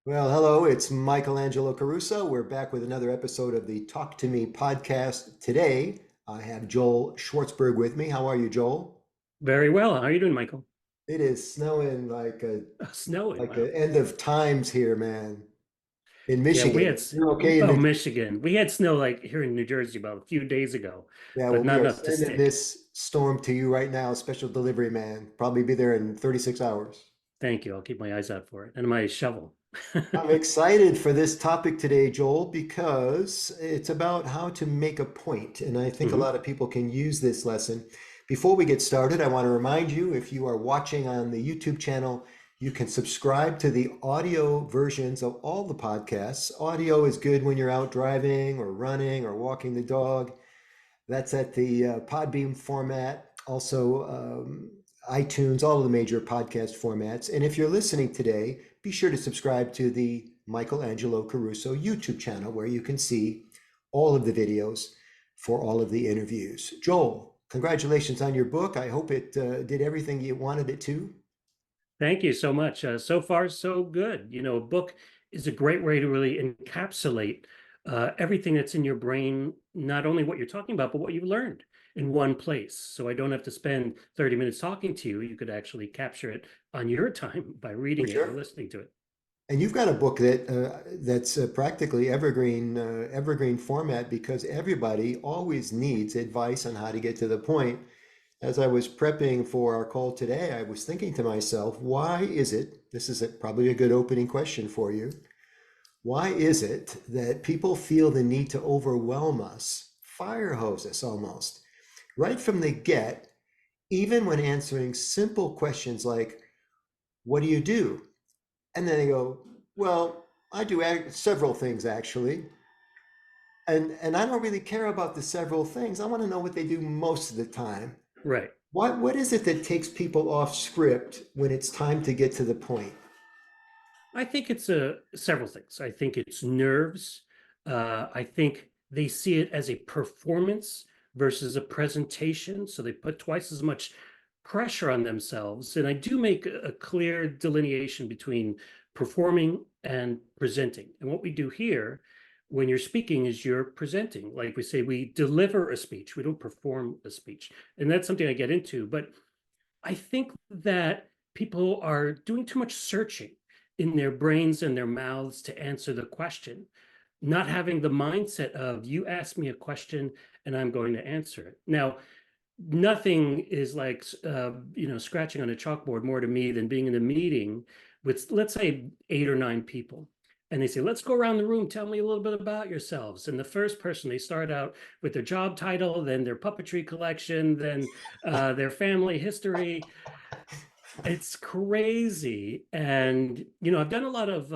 Well, hello, it's Michael Angelo Caruso. We're back with another episode of the Talk to Me podcast. Today, I have Joel Schwartzberg with me. How are you, Joel? Very well. How are you doing, Michael? It is snowing Snowing. like Wow. a end of times here, man. In Yeah, we had, Michigan. You're okay in oh, New Michigan. We had snow like here in New Jersey about a few days ago, Yeah, but well, we not are enough to sending stick. this storm to you right now, special delivery, man. Probably be there in 36 hours. Thank you. I'll keep my eyes out for it. And my shovel. I'm excited for this topic today, Joel, because it's about how to make a point, and I think a hmm lot of people can use this lesson. Before we get started, I want to remind you, if you are watching on the YouTube channel, you can subscribe to the audio versions of all the podcasts. Audio is good when you're out driving or running or walking the dog. That's at the Podbeam format, also iTunes, all of the major podcast formats. And if you're listening today, be sure to subscribe to the Michael Angelo Caruso YouTube channel where you can see all of the videos for all of the interviews. Joel, congratulations on your book. I hope it did everything you wanted it to. Thank you so much. So far, so good. A book is a great way to really encapsulate everything that's in your brain, not only what you're talking about, but what you've learned in one place. So I don't have to spend 30 minutes talking to you. You could actually capture it on your time by For reading it or sure. listening to it. And you've got a book that's practically evergreen format because everybody always needs advice on how to get to the point. As I was prepping for our call today, I was thinking to myself, why is it, this is probably a good opening question for you, why is it that people feel the need to overwhelm us, fire hose us almost, right from the get, even when answering simple questions like, what do you do? And then they go, well, I do several things actually. And I don't really care about the several things. I want to know what they do most of the time. Right. What is it that takes people off script when it's time to get to the point? I think it's several things. I think it's nerves. I think they see it as a performance versus a presentation. So they put twice as much pressure on themselves. And I do make a clear delineation between performing and presenting. And what we do here when you're speaking is you're presenting. Like we say, we deliver a speech, we don't perform a speech. And that's something I get into. But I think that people are doing too much searching in their brains and their mouths to answer the question, not having the mindset of you ask me a question and I'm going to answer it. Now, nothing is like scratching on a chalkboard more to me than being in a meeting with, let's say, 8 or 9 people, and they say, let's go around the room, tell me a little bit about yourselves. And the first person, they start out with their job title, then their puppetry collection, then their family history. It's crazy. And I've done a lot of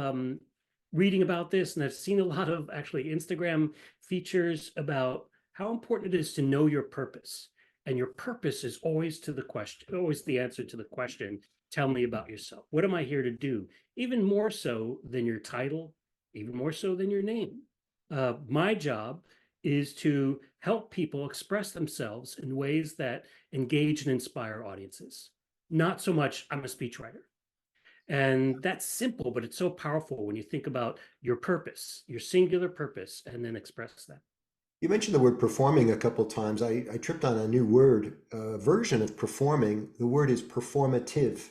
reading about this, and I've seen a lot of actually Instagram features about how important it is to know your purpose. And your purpose is always to the question, always the answer to the question, tell me about yourself. What am I here to do? Even more so than your title, even more so than your name. My job is to help people express themselves in ways that engage and inspire audiences. Not so much, I'm a speechwriter. And that's simple, but it's so powerful when you think about your purpose, your singular purpose, and then express that. You mentioned the word performing a couple times. I tripped on a new word, version of performing. The word is performative.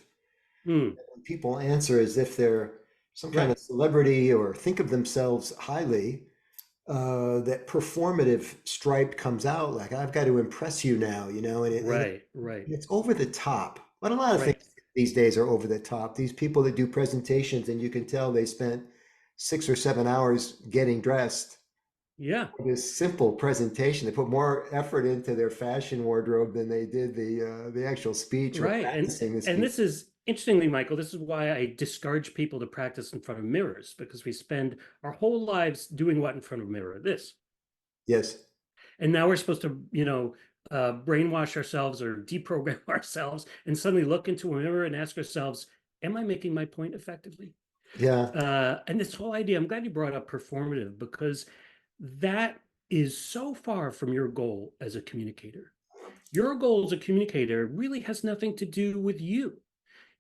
Hmm, People answer as if they're some kind of right, celebrity or think of themselves highly. That performative stripe comes out like I've got to impress you now, and right, right, it's over the top. But a lot of things right. these days are over the top. These people that do presentations, and you can tell they spent 6 or 7 hours getting dressed Yeah, for this simple presentation. They put more effort into their fashion wardrobe than they did the actual speech or right. And practicing the and speech. this is interestingly, Michael, this is why I discourage people to practice in front of mirrors, because we spend our whole lives doing what in front of a mirror? This. Yes. And now we're supposed to, brainwash ourselves or deprogram ourselves and suddenly look into a mirror and ask ourselves, am I making my point effectively? Yeah. And this whole idea, I'm glad you brought up performative, because that is so far from your goal as a communicator. Your goal as a communicator really has nothing to do with you.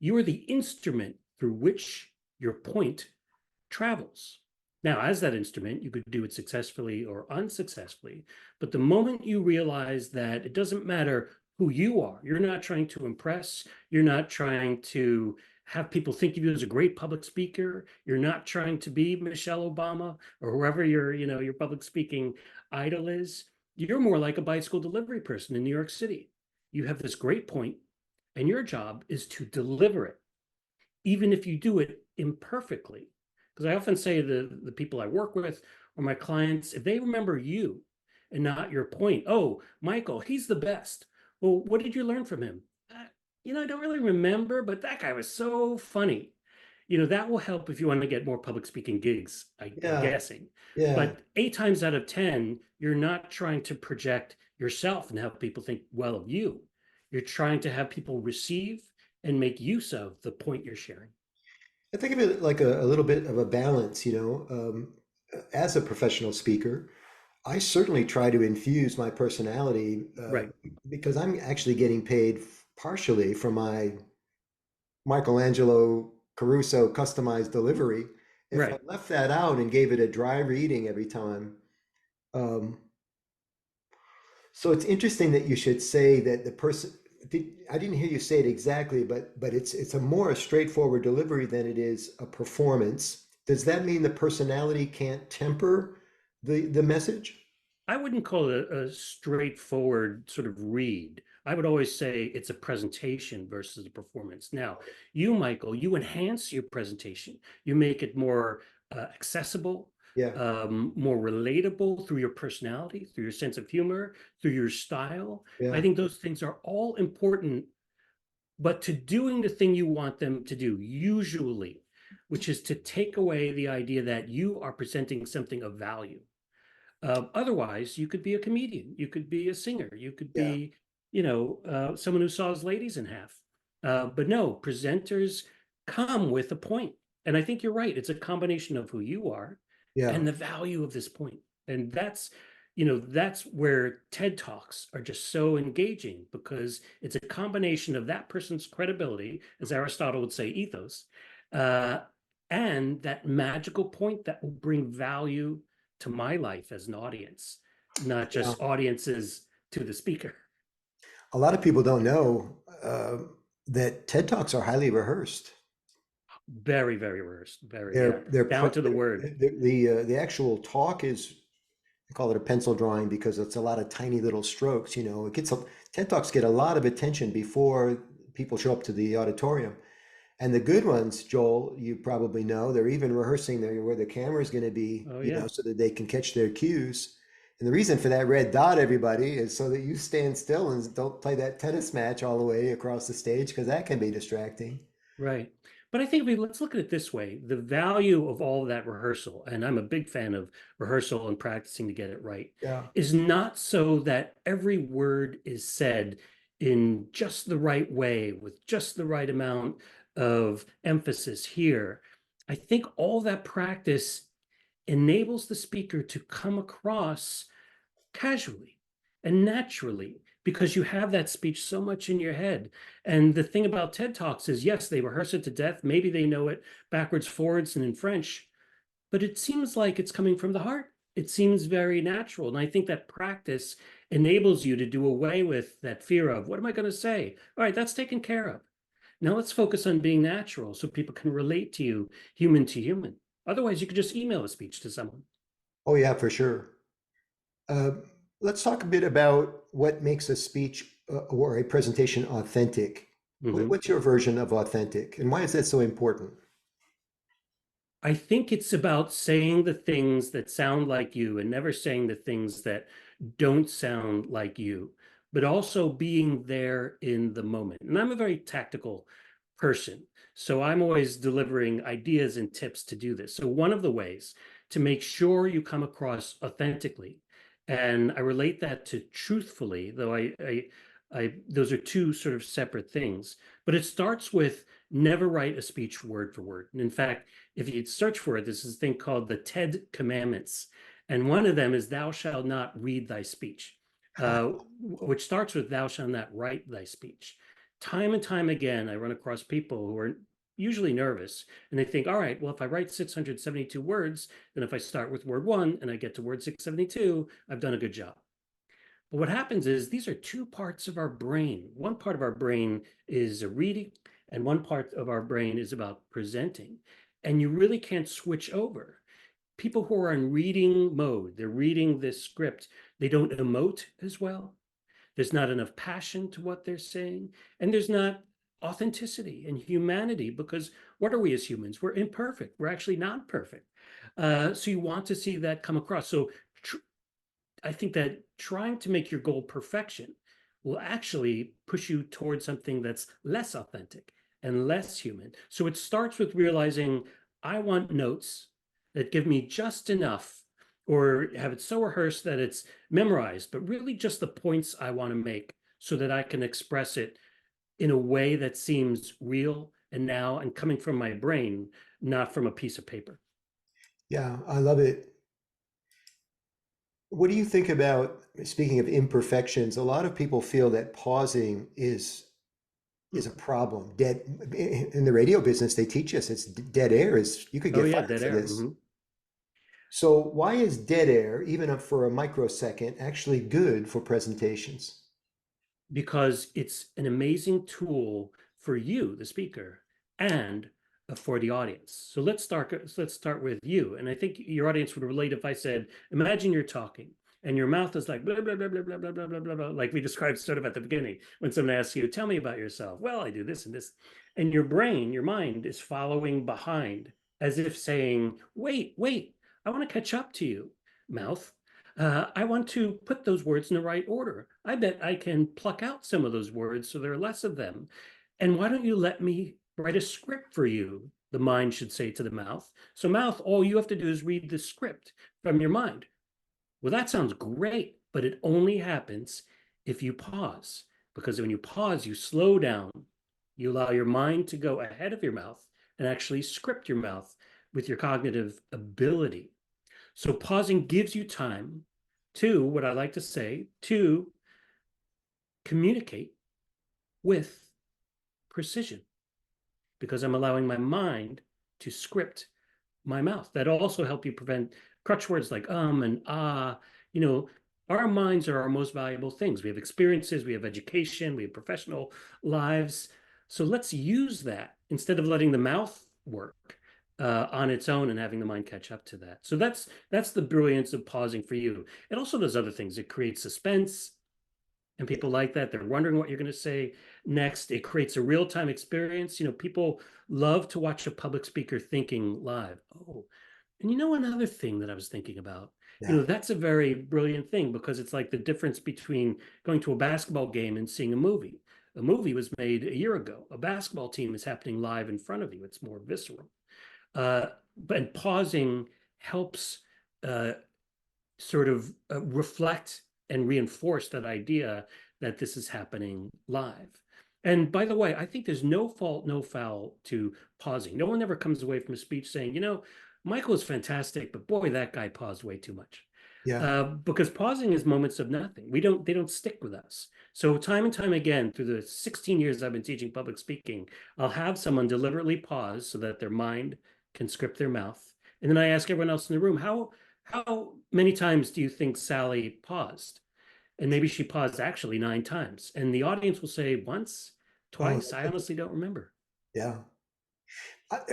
You are the instrument through which your point travels. Now, as that instrument, you could do it successfully or unsuccessfully. But the moment you realize that it doesn't matter who you are, you're not trying to impress, you're not trying to have people think of you as a great public speaker, you're not trying to be Michelle Obama or whoever your public speaking idol is, you're more like a bicycle delivery person in New York City. You have this great point, and your job is to deliver it, even if you do it imperfectly. Because I often say to the people I work with or my clients, if they remember you and not your point, oh, Michael, he's the best. Well, what did you learn from him? I don't really remember, but that guy was so funny. That will help if you want to get more public speaking gigs, I'm Yeah, guessing. yeah. But 8 times out of 10, you're not trying to project yourself and have people think well of you. You're trying to have people receive and make use of the point you're sharing. I think of it like a little bit of a balance, you know. As a professional speaker, I certainly try to infuse my personality Right, because I'm actually getting paid partially for my Michael Angelo Caruso customized delivery. If I right. left that out and gave it a dry reading every time, um, so it's interesting that you should say that the person. I didn't hear you say it exactly, but it's a more straightforward delivery than it is a performance. Does that mean the personality can't temper the message? I wouldn't call it a straightforward sort of read. I would always say it's a presentation versus a performance. Now, you, Michael, you enhance your presentation. You make it more accessible, Yeah, more relatable through your personality, through your sense of humor, through your style. I yeah, think those things are all important, but to doing the thing you want them to do, usually, which is to take away the idea that you are presenting something of value. Otherwise, you could be a comedian, you could be a singer, you could yeah, be, someone who saws ladies in half. But no, presenters come with a point. And I think you're right. It's a combination of who you are yeah. and the value of this point. And that's where TED Talks are just so engaging because it's a combination of that person's credibility, as Aristotle would say, ethos, uh, and that magical point that will bring value to my life as an audience, not Yeah. just audiences to the speaker. A lot of people don't know that TED Talks are highly rehearsed. Very, very rehearsed. Very, yeah. They're Down to the word. the actual talk is, I call it a pencil drawing because it's a lot of tiny little strokes. You know, TED Talks get a lot of attention before people show up to the auditorium. And the good ones, Joel, you probably know, they're even rehearsing where the camera is going to be, Oh, you know, yeah. so that they can catch their cues. And the reason for that red dot, everybody, is so that you stand still and don't play that tennis match all the way across the stage because that can be distracting. Right. But I think let's look at it this way. The value of all of that rehearsal, and I'm a big fan of rehearsal and practicing to get it right, Yeah. is not so that every word is said in just the right way, with just the right amount of emphasis here. I think all that practice enables the speaker to come across casually and naturally because you have that speech so much in your head. And the thing about TED Talks is, yes, they rehearse it to death. Maybe they know it backwards, forwards, and in French, but it seems like it's coming from the heart. It seems very natural. And I think that practice enables you to do away with that fear of, what am I going to say? All right, that's taken care of. Now let's focus on being natural so people can relate to you human to human. Otherwise, you could just email a speech to someone. Oh, yeah, for sure. Uh, let's talk a bit about what makes a speech or a presentation authentic. Mhm. What's your version of authentic, and why is that so important? I think it's about saying the things that sound like you and never saying the things that don't sound like you, but also being there in the moment. And I'm a very tactical person. So I'm always delivering ideas and tips to do this. So one of the ways to make sure you come across authentically, and I relate that to truthfully, though those are two sort of separate things, but it starts with never write a speech word for word. And in fact, if you search for it, there's this thing called the TED Commandments. And one of them is, thou shalt not read thy speech, which starts with, thou shalt not write thy speech. Time and time again, I run across people who are, usually nervous, and they think, all right, well, if I write 672 words, then if I start with word one and I get to word 672, I've done a good job. But what happens is these are two parts of our brain. One part of our brain is reading, and one part of our brain is about presenting. And you really can't switch over. People who are in reading mode, they're reading this script, they don't emote as well. There's not enough passion to what they're saying, and there's not authenticity and humanity, because what are we as humans? We're imperfect. We're actually not perfect. So you want to see that come across. So I think that trying to make your goal perfection will actually push you towards something that's less authentic and less human. So it starts with realizing I want notes that give me just enough, or have it so rehearsed that it's memorized, but really just the points I want to make so that I can express it in a way that seems real and now and coming from my brain, not from a piece of paper. Yeah, I love it. What do you think about, speaking of imperfections, a lot of people feel that pausing is a problem. Dead in the radio business, they teach us it's dead air is you could Oh get yeah, fired dead for air. this. So why is dead air, even up for a microsecond, actually good for presentations? Because it's an amazing tool for you, the speaker, and for the audience. So let's start with you. And I think your audience would relate if I said, imagine you're talking and your mouth is like blah blah blah blah blah blah blah blah blah blah, like we described sort of at the beginning when someone asks you, tell me about yourself. Well, I do this and this. And your brain, your mind is following behind as if saying, wait, wait, I want to catch up to you, mouth. I want to put those words in the right order. I bet I can pluck out some of those words so there are less of them. And why don't you let me write a script for you? The mind should say to the mouth. So, mouth, all you have to do is read the script from your mind. Well, that sounds great, but it only happens if you pause. Because when you pause, you slow down, you allow your mind to go ahead of your mouth and actually script your mouth with your cognitive ability. So pausing gives you time to, what I like to say, to communicate with precision, because I'm allowing my mind to script my mouth. That also help you prevent crutch words like and ah. You know, our minds are our most valuable things. We have experiences, we have education, we have professional lives. So let's use that instead of letting the mouth work on its own and having the mind catch up to that. So that's the brilliance of pausing for you. It also does other things. It creates suspense, and people like that. They're wondering what you're going to say next. It creates a real-time experience. People love to watch a public speaker thinking live. Oh, and another thing that I was thinking about, Yeah. that's a very brilliant thing, because it's like the difference between going to a basketball game and seeing a movie. A movie was made a year ago. A basketball team is happening live in front of you. It's more visceral. But pausing helps uh, sort of reflect and reinforce that idea that this is happening live. And by the way, I think there's no fault, no foul to pausing. No one ever comes away from a speech saying, Michael is fantastic, but boy, that guy paused way too much. Yeah. Because pausing is moments of nothing. They don't stick with us. So time and time again, through the 16 years I've been teaching public speaking, I'll have someone deliberately pause so that their mind can script their mouth. And then I ask everyone else in the room, how many times do you think Sally paused? And maybe she paused actually 9 times. And the audience will say once, Oh, twice. I honestly don't remember. yeah.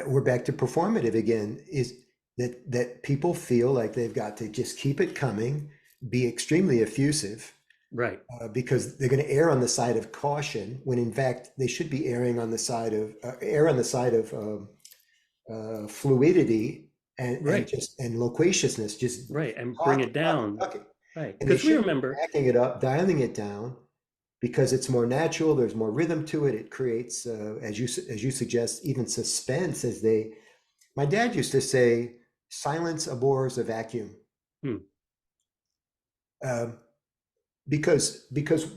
We're back to performative again, is that people feel like they've got to just keep it coming, be extremely effusive, Right. because they're going to err on the side of caution when in fact they should be erring on the side of fluidity and Right. just and loquaciousness, just Right. And bring talking, it talking, down. talking. Right. And they Because we should be remember. backing it up, dialing it down, because it's more natural. There's more rhythm to it. It creates, as you suggest, even suspense. My dad used to say, "Silence abhors a vacuum," Hmm, um, because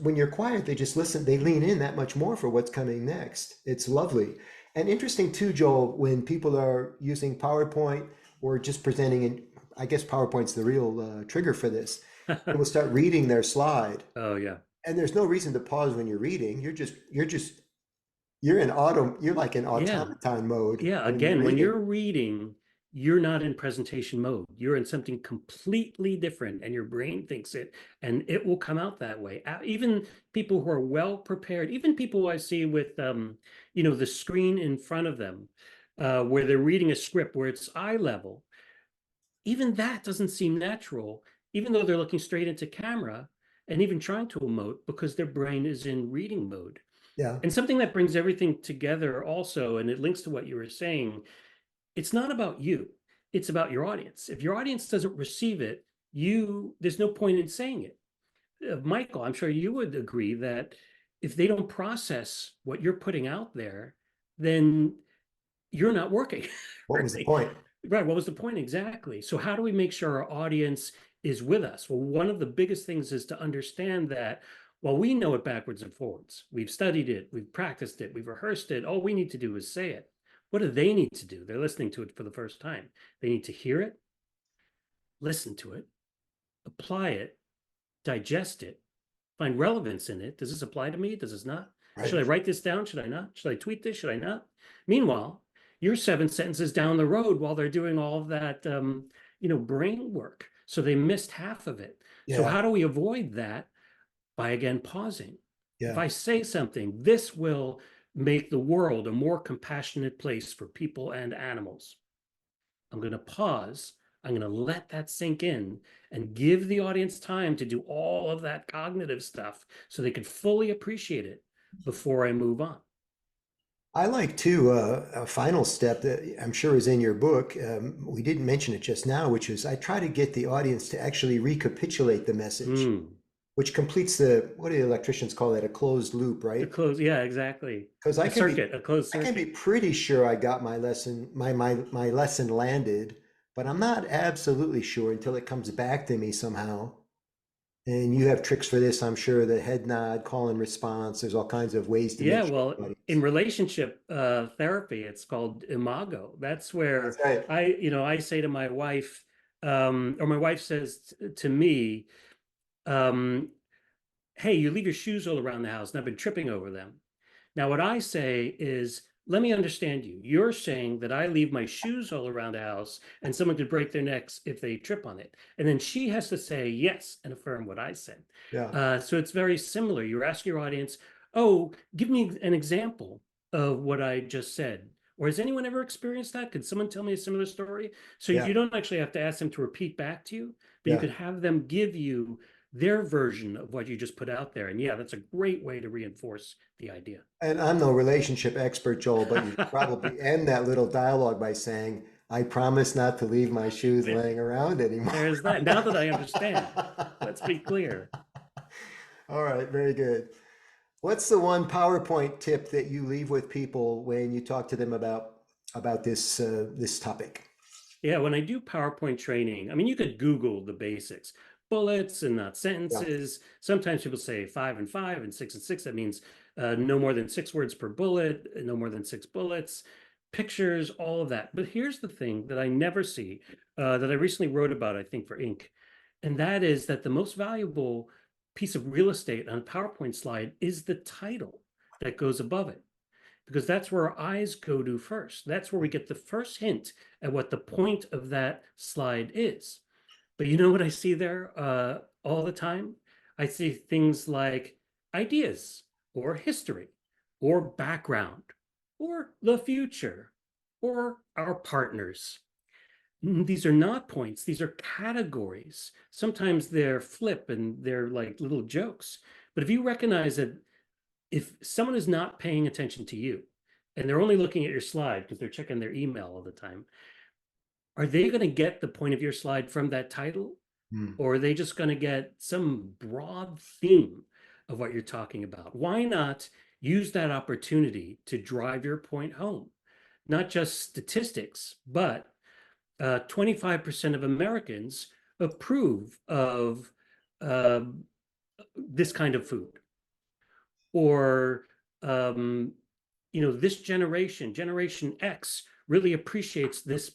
when you're quiet, they just listen. They lean in that much more for what's coming next. It's lovely and interesting too, Joel. When people are using PowerPoint or just presenting, and I guess PowerPoint's the real trigger for this. They will start reading their slide, oh, yeah. and there's no reason to pause when you're reading. You're just you're like in Yeah. automaton mode Yeah, when you're again, when reading. you're reading, you're not in presentation mode. You're in something completely different, and your brain thinks it, and it will come out that way. Even people who are well prepared, even people I see with, the screen in front of them, where they're reading a script where it's eye level, even that doesn't seem natural, even though they're looking straight into camera and even trying to emote because their brain is in reading mode. Yeah, And something that brings everything together also, and it links to what you were saying, it's not about you, it's about your audience. If your audience doesn't receive it, there's no point in saying it. Michael, I'm sure you would agree that if they don't process what you're putting out there, then you're not working. what was the Really. point? Right, what was the point exactly? So how do we make sure our audience is with us? Well, one of the biggest things is to understand that while we know it backwards and forwards, we've studied it, we've practiced it, we've rehearsed it, all we need to do is say it. What do they need to do? They're listening to it for the first time. They need to hear it, listen to it, apply it, digest it, find relevance in it. Does this apply to me? Does this not? Should I Right. write this down? Should I not? Should I tweet this? Should I not? Meanwhile, you're 7 sentences down the road while they're doing all of that, brain work. So they missed half of it. So Yeah, how do we avoid that? By again pausing. If yeah. I say something, this will make the world a more compassionate place for people and animals. I'm going to pause. I'm going to let that sink in and give the audience time to do all of that cognitive stuff so they can fully appreciate it before I move on. I like too, a final step that I'm sure is in your book. We didn't mention it just now, which is I try to get the audience to actually recapitulate the message, Mm. which completes what do the electricians call it? A closed loop, The right? close, yeah, exactly. Because A circuit, a closed I can be circuit. pretty sure I got my lesson, my lesson landed, but I'm not absolutely sure until it comes back to me somehow. And you have tricks for this, I'm sure, the head nod, call and response. There's all kinds of ways to make Yeah, sure well, everybody's. in relationship therapy, it's called Imago. That's That's where right. I say to my wife, or my wife says to me, um, hey, you leave your shoes all around the house and I've been tripping over them. Now, what I say is, let me understand you. You're saying that I leave my shoes all around the house and someone could break their necks if they trip on it. And then she has to say yes and affirm what I said. Yeah. So it's very similar. You're asking your audience, oh, give me an example of what I just said. Or has anyone ever experienced that? Could someone tell me a similar story? So Yeah. you don't actually have to ask them to repeat back to you, but you Yeah. could have them give you their version of what you just put out there. And yeah, that's a great way to reinforce the idea. And I'm no relationship expert, Joel, but you could probably end that little dialogue by saying, I promise not to leave my shoes laying around anymore. There's that. Now that I understand, let's be clear. All right, very good. What's the one PowerPoint tip that you leave with people when you talk to them about this topic? Yeah, when I do PowerPoint training, I mean, you could Google the basics, bullets and not Yeah, sentences. Sometimes people say 5 and 5 and 6 and 6. That means no more than 6 words per bullet, no more than 6 bullets, pictures, all of that. But here's the thing that I never see, that I recently wrote about, I think, for Inc. And that is that the most valuable piece of real estate on a PowerPoint slide is the title that goes above it, because that's where our eyes go to first. That's where we get the first hint at what the point of that slide is. But you know what I see there all the time? I see things like ideas or history or background or the future or our partners. These are not points, these are categories. Sometimes they're flip and they're like little jokes. But if you recognize that if someone is not paying attention to you and they're only looking at your slide because they're checking their email all the time, are they going to get the point of your slide from that title? hmm, Or are they just going to get some broad theme of what you're talking about? Why not use that opportunity to drive your point home? Not just statistics, but 25% of Americans approve of um, this kind of food, or um, this generation X, really appreciates this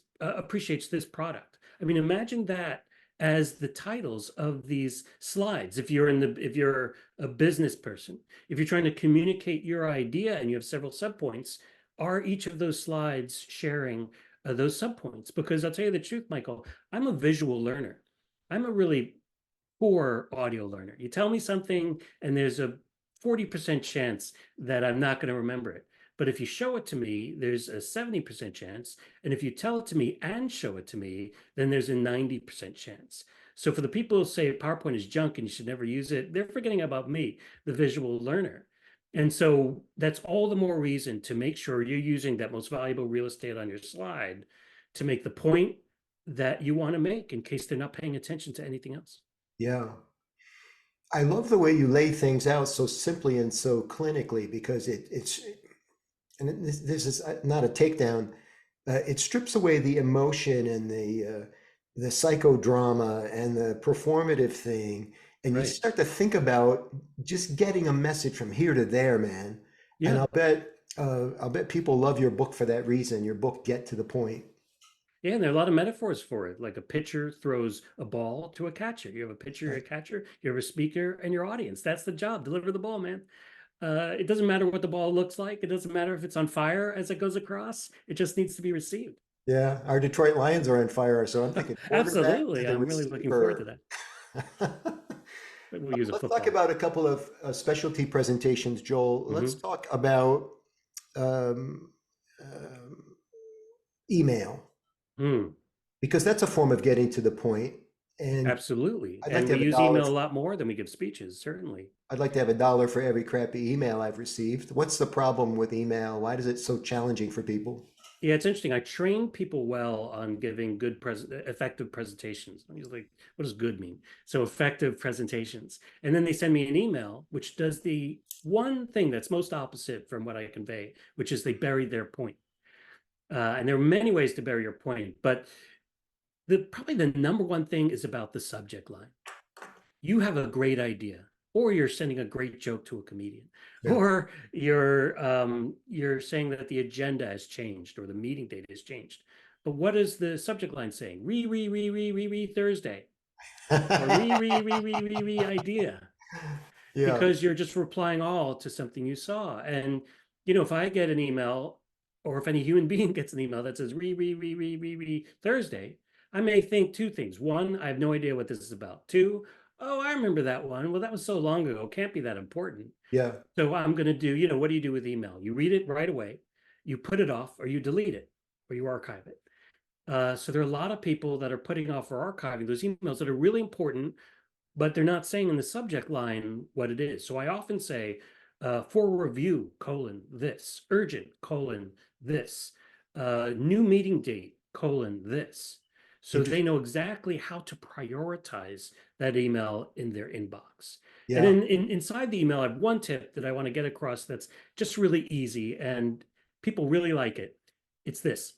product. I mean, imagine that as the titles of these slides. If you're a business person, if you're trying to communicate your idea and you have several subpoints, are each of those slides sharing those subpoints? Because I'll tell you the truth, Michael, I'm a visual learner. I'm a really poor audio learner. You tell me something and there's a 40% chance that I'm not going to remember it. But if you show it to me, there's a 70% chance. And if you tell it to me and show it to me, then there's a 90% chance. So for the people who say PowerPoint is junk and you should never use it, they're forgetting about me, the visual learner. And so that's all the more reason to make sure you're using that most valuable real estate on your slide to make the point that you want to make in case they're not paying attention to anything else. Yeah. I love the way you lay things out so simply and so clinically because it's, and this is not a takedown. It strips away the emotion and the psychodrama and the performative thing, and you Right. start to think about just getting a message from here to there, man. And Yeah. I'll bet people love your book for that reason. Your book, Get to the Point. Yeah, and there are a lot of metaphors for it. Like a pitcher throws a ball to a catcher. You have a pitcher, a Right. catcher, you have a speaker, and your audience. That's the job. Deliver the ball, man. It doesn't matter what the ball looks like. It doesn't matter if it's on fire as it goes across. It just needs to be received. Yeah, our Detroit Lions are on fire, so I'm thinking quarterback to Absolutely. the I'm really looking forward to receiver. that. We'll use a Let's talk football. about a couple of specialty presentations, Joel. Let's Hmm. talk about um, um, email, Hmm. because that's a form of getting to the point. And Absolutely. I'd like And to we have a use dollar. email a lot more than we give speeches, certainly. I'd like to have a dollar for every crappy email I've received. What's the problem with email? Why is it so challenging for people? Yeah, it's interesting. I train people well on giving effective presentations. I was like, what does good mean? So effective presentations. And then they send me an email, which does the one thing that's most opposite from what I convey, which is they bury their point. And there are many ways to bury your point, but probably the number one thing is about the subject line. You have a great idea, or you're sending a great joke to a comedian, Yeah. or you're saying that the agenda has changed or the meeting date has changed. But what is the subject line saying? Re Thursday, or re idea, Yeah. because you're just replying all to something you saw. And you know, if I get an email, or if any human being gets an email that says re Thursday, I may think two things. One, I have no idea what this is about. Two, oh, I remember that one. Well, that was so long ago. Can't be that important. Yeah. So I'm going to do, you know, what do you do with email? You read it right away, you put it off, or you delete it, or you archive it. So there are a lot of people that are putting off or archiving those emails that are really important, but they're not saying in the subject line what it is. So I often say, for review, colon, this, urgent, colon, this, new meeting date, colon, this. So they Interesting. know exactly how to prioritize that email in their inbox. And Yeah. then inside the email, I have one tip that I want to get across that's just really easy and people really like it. It's this: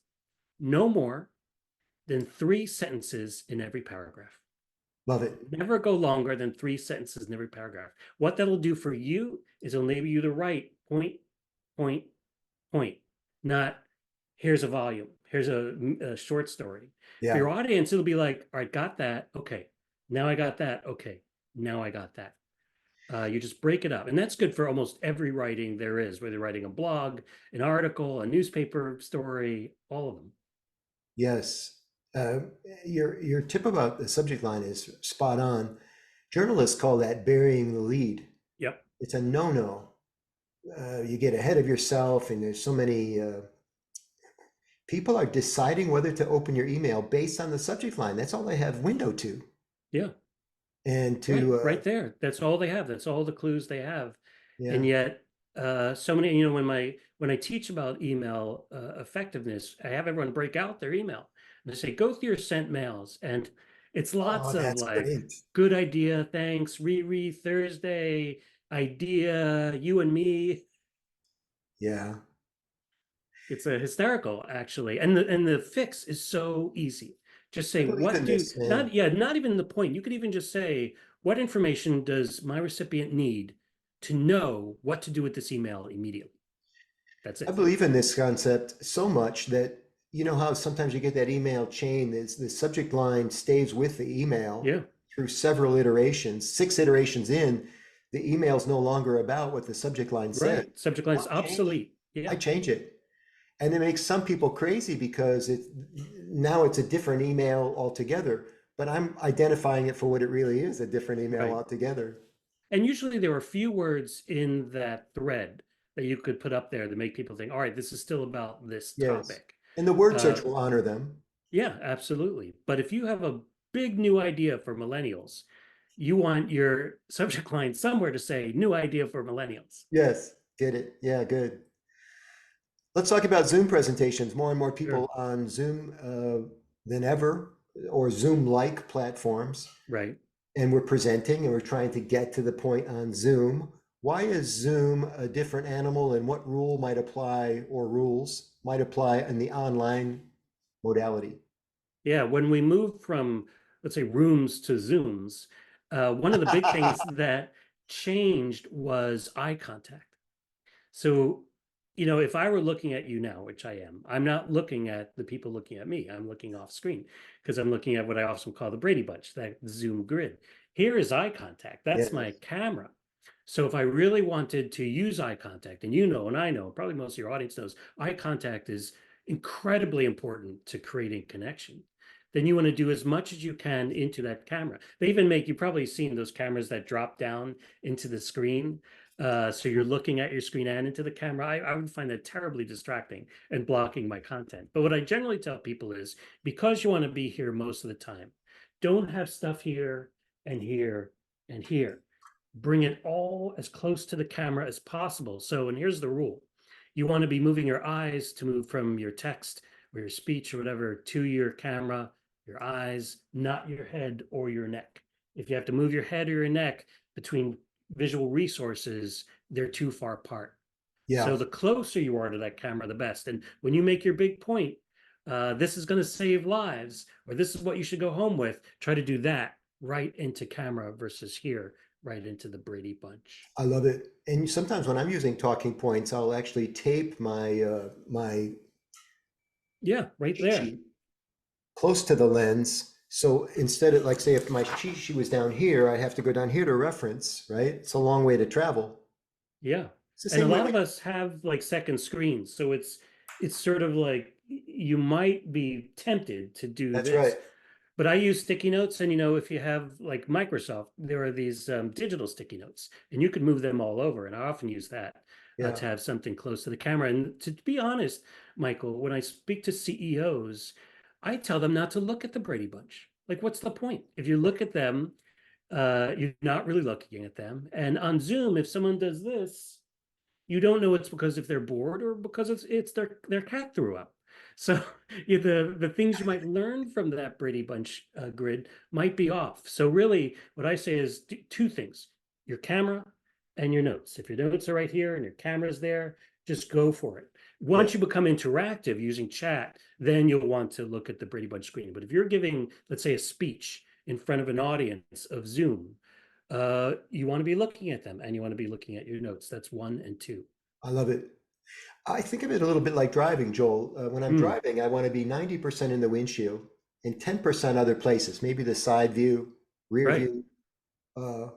no more than 3 sentences in every paragraph. Love it. Never go longer than 3 sentences in every paragraph. What that'll do for you is it'll enable you to write point, point, point, not here's a volume, here's a short story. For Yeah. your audience, it'll be like, all right, got that. Okay. Now I got that. Okay. Now I got that. You just break it up. And that's good for almost every writing there is, whether you're writing a blog, an article, a newspaper story, all of them. Yes. Uh, your tip about the subject line is spot on. Journalists call that burying the lead. Yep. It's a no-no. You get ahead of yourself, and there's so many people are deciding whether to open your email based on the subject line. That's all they have window to. Yeah. And Right, to right there. That's all they have. That's all the clues they have. And yeah. yet, so many, you know, when I teach about email effectiveness, I have everyone break out their email and I say, go through your sent mails. And it's Oh, lots of that's like, great. good idea, thanks, reread Thursday, idea, you and me. Yeah. It's a hysterical, actually. And the fix is so easy. Just I say, believe what in do this, man. not yeah, not even the point. You could even just say, what information does my recipient need to know what to do with this email immediately? That's I it. believe in this concept so much that you know how sometimes you get that email chain, the subject line stays with the email Yeah, through several iterations, 6 iterations in, the email's no longer about what the subject line said. right. Subject line is I change, obsolete. I Yeah, change it. And it makes some people crazy because now it's a different email altogether, but I'm identifying it for what it really is, a different email right. altogether. And usually there are a few words in that thread that you could put up there to make people think, all right, this is still about this Yes. topic. And the word Uh, search will honor them. yeah, absolutely. But if you have a big new idea for millennials, you want your subject line somewhere to say new idea for millennials. Yes. Get it. Yeah, good. Let's talk about Zoom presentations. More and more Sure. people on Zoom than ever, or Zoom-like platforms. Right. And we're presenting and we're trying to get to the point on Zoom. Why is Zoom a different animal, and what rule might apply or rules might apply in the online modality? Yeah, when we moved from, let's say, rooms to Zooms, one of the big things that changed was eye contact. So, if I were looking at you now, which I am, I'm not looking at the people looking at me. I'm looking off screen because I'm looking at what I often call the Brady Bunch, that Zoom grid. Here is eye contact. That's my Yes. camera. So if I really wanted to use eye contact, and you know, and I know, probably most of your audience knows, eye contact is incredibly important to creating connection. Then you want to do as much as you can into that camera. They even make, you've probably seen those cameras that drop down into the screen. So you're looking at your screen and into the camera. I would find that terribly distracting and blocking my content. But what I generally tell people is, because you want to be here most of the time, don't have stuff here and here and here. Bring it all as close to the camera as possible. So, and here's the rule. You want to be moving your eyes to move from your text or your speech or whatever to your camera, your eyes, not your head or your neck. If you have to move your head or your neck between visual resources, they're too far apart. Yeah, So the closer you are to that camera, the best. And when you make your big point, this is going to save lives, or this is what you should go home with, try to do that right into camera versus here, right into the Brady Bunch. I love it. And sometimes when I'm using talking points, I'll actually tape my Yeah, right cheat there. sheet close to the lens. So instead of, like, say if my cheat sheet was down here, I'd have to go down here to reference, right? It's a long way to travel. Yeah. It's the And a same way lot with, of us have like second screens. So it's sort of like you might be tempted to do that's right. this. But I use sticky notes, and if you have like Microsoft, there are these digital sticky notes, and you can move them all over. And I often use that Yeah. to have something close to the camera. And to be honest, Michael, when I speak to CEOs, I tell them not to look at the Brady Bunch. Like, what's the point? If you look at them, you're not really looking at them. And on Zoom, if someone does this, you don't know it's because if they're bored or because it's their cat threw up. So the things you might learn from that Brady Bunch grid might be off. So really, what I say is two things: your camera and your notes. If your notes are right here and your camera's there, just go for it. Yeah. Once you become interactive using chat, then you'll want to look at the Brady Bunch screen. But if you're giving, let's say, a speech in front of an audience of Zoom, you want to be looking at them and you want to be looking at your notes. That's one and two. I love it. I think of it a little bit like driving, Joel. When I'm Mm, driving, I want to be 90% in the windshield and 10% other places, maybe the side view, rear right. view, uh,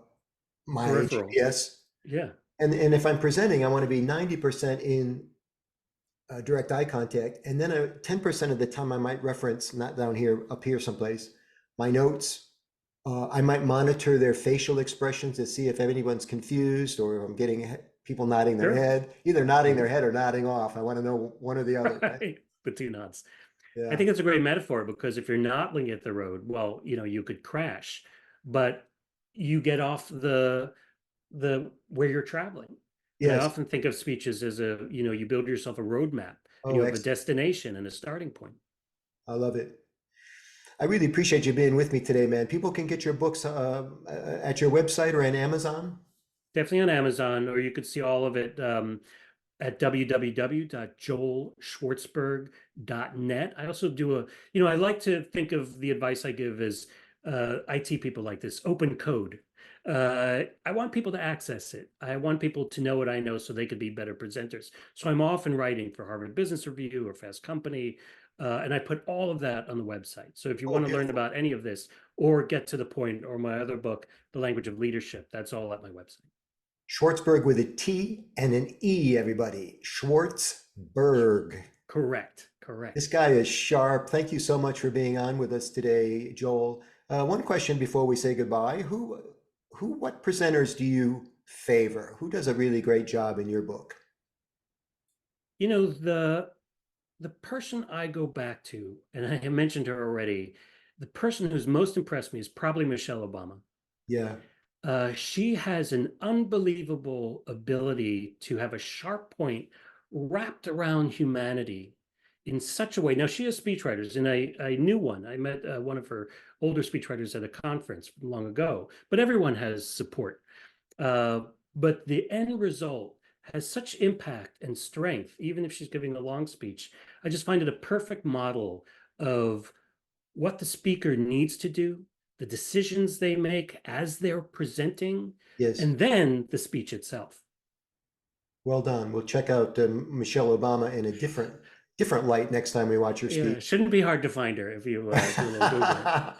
my Peripheral. GPS. Yeah. And if I'm presenting, I want to be 90% in direct eye contact. And then 10% of the time, I might reference, not down here, up here someplace, my notes. I might monitor their facial expressions to see if anyone's confused or if I'm getting people nodding their Sure. head, either nodding their Mhm. head or nodding off. I want to know one or the other, right? Right. The two nods. I Yeah. think it's a great metaphor because if you're not looking at the road, well, you could crash, but you get off the where you're traveling. And I Yes. often think of speeches as you build yourself a roadmap and Oh, you have a excellent. destination and a starting point. I love it. I really appreciate you being with me today, man. People can get your books at your website or on Amazon. Definitely on Amazon, or you could see all of it at www.joelschwartzberg.net. I also do I like to think of the advice I give as IT people like this, open code. I want people to access it. I want people to know what I know so they could be better presenters. So I'm often writing for Harvard Business Review or Fast Company. And I put all of that on the website. So if you Oh, want to learn beautiful. about any of this or get to the point, or my other book, The Language of Leadership, that's all at my website. Schwartzberg with a T and an E, everybody. Schwartzberg. Correct. Correct. This guy is sharp. Thank you so much for being on with us today, Joel. One question before we say goodbye. What presenters do you favor? Who does a really great job in your book? You know, the person I go back to, and I have mentioned her already, the person who's most impressed me is probably Michelle Obama. Yeah. She has an unbelievable ability to have a sharp point wrapped around humanity in such a way. Now, she has speechwriters, and I knew one. I met one of her older speechwriters at a conference long ago, but everyone has support. Uh, but the end result has such impact and strength, even if she's giving a long speech. I just find it a perfect model of what the speaker needs to do, the decisions they make as they're presenting, Yes. and then the speech itself. Well done. We'll check out Michelle Obama in a different light next time we watch her Yeah, speak. shouldn't be hard to find her if you do a little Googling.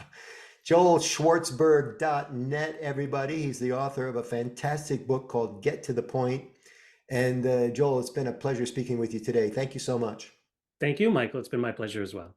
JoelSchwartzberg.net, everybody. He's the author of a fantastic book called Get to the Point. And Joel, it's been a pleasure speaking with you today. Thank you so much. Thank you, Michael. It's been my pleasure as well.